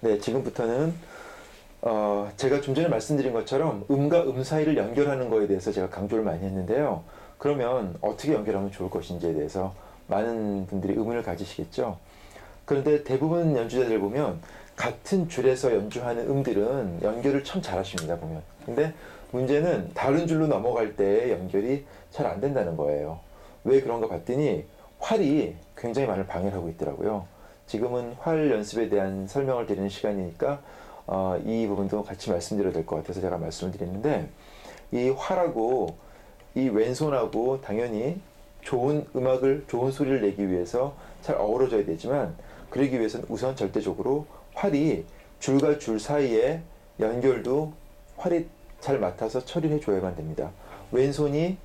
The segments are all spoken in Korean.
네, 지금부터는 제가 좀 전에 말씀드린 것처럼 음과 음 사이를 연결하는 거에 대해서 제가 강조를 많이 했는데요. 그러면 어떻게 연결하면 좋을 것인지에 대해서 많은 분들이 의문을 가지시겠죠. 그런데 대부분 연주자들 보면 같은 줄에서 연주하는 음들은 연결을 참 잘하십니다, 보면. 근데 문제는 다른 줄로 넘어갈 때 연결이 잘 안 된다는 거예요. 왜 그런가 봤더니 활이 굉장히 많은 방해를 하고 있더라고요. 지금은 활 연습에 대한 설명을 드리는 시간이니까 이 부분도 같이 말씀드려야 될 것 같아서 제가 말씀을 드리는데, 이 활하고 이 왼손하고 당연히 좋은 음악을, 좋은 소리를 내기 위해서 잘 어우러져야 되지만, 그러기 위해서는 우선 절대적으로 활이 줄과 줄 사이에 연결도 활이 잘 맡아서 처리를 해줘야만 됩니다. 왼손이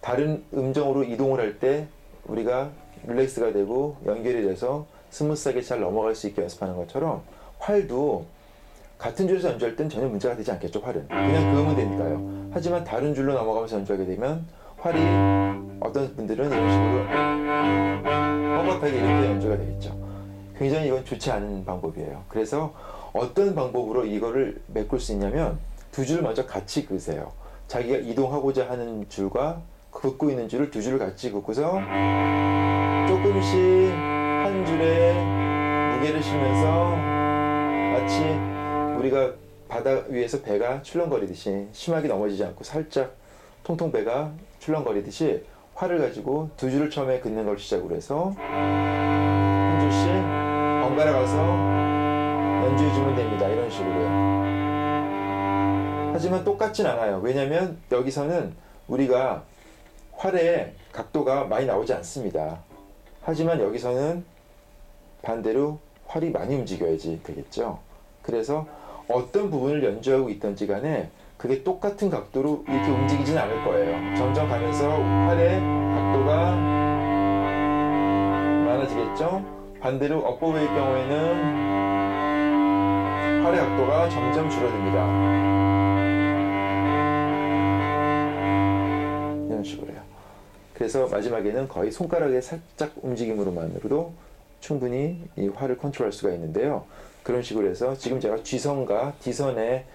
다른 음정으로 이동을 할 때 우리가 릴렉스가 되고 연결이 돼서 스무스하게 잘 넘어갈 수 있게 연습하는 것처럼, 활도 같은 줄에서 연주할 땐 전혀 문제가 되지 않겠죠. 활은 그냥 그으면 되니까요. 하지만 다른 줄로 넘어가면서 연주하게 되면 활이, 어떤 분들은 이런 식으로 뻣뻣하게 이렇게 연주가 되겠죠. 굉장히 이건 좋지 않은 방법이에요. 그래서 어떤 방법으로 이거를 메꿀 수 있냐면, 두 줄을 먼저 같이 그으세요. 자기가 이동하고자 하는 줄과 긋고 있는 줄을, 두 줄을 같이 긋고서 조금씩 한 줄에 무게를 실면서, 마치 우리가 바다 위에서 배가 출렁거리듯이 심하게 넘어지지 않고 살짝 통통 배가 출렁거리듯이 활을 가지고 두 줄을 처음에 긋는 걸 시작으로 해서 한 줄씩 번갈아 가서 연주해주면 됩니다. 이런 식으로요. 하지만 똑같진 않아요. 왜냐면 여기서는 우리가 활의 각도가 많이 나오지 않습니다. 하지만 여기서는 반대로 활이 많이 움직여야지 되겠죠. 그래서 어떤 부분을 연주하고 있던지 간에 그게 똑같은 각도로 이렇게 움직이진 않을 거예요. 점점 가면서 활의 각도가 많아지겠죠. 반대로 업보웨이의 경우에는 활의 각도가 점점 줄어듭니다. 이런 식으로요. 그래서 마지막에는 거의 손가락의 살짝 움직임으로만으로도 충분히 이 활을 컨트롤할 수가 있는데요. 그런 식으로 해서 지금 제가 G선과 D선의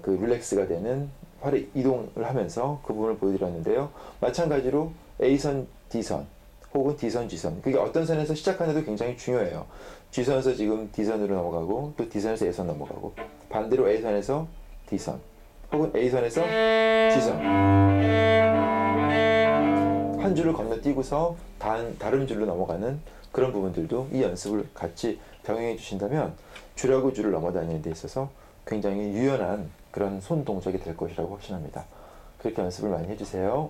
그 릴렉스가 되는 활의 이동을 하면서 그 부분을 보여드렸는데요. 마찬가지로 A선, D선 혹은 D선, G선, 그게 어떤 선에서 시작하는데도 굉장히 중요해요. G선에서 지금 D선으로 넘어가고, 또 D선에서 A선 넘어가고, 반대로 A선에서 D선 혹은 A선에서 G선, 한 줄을 건너뛰고서 다른 줄로 넘어가는 그런 부분들도 이 연습을 같이 병행해 주신다면 줄하고 줄을 넘어다니는 데 있어서 굉장히 유연한 그런 손 동작이 될 것이라고 확신합니다. 그렇게 연습을 많이 해주세요.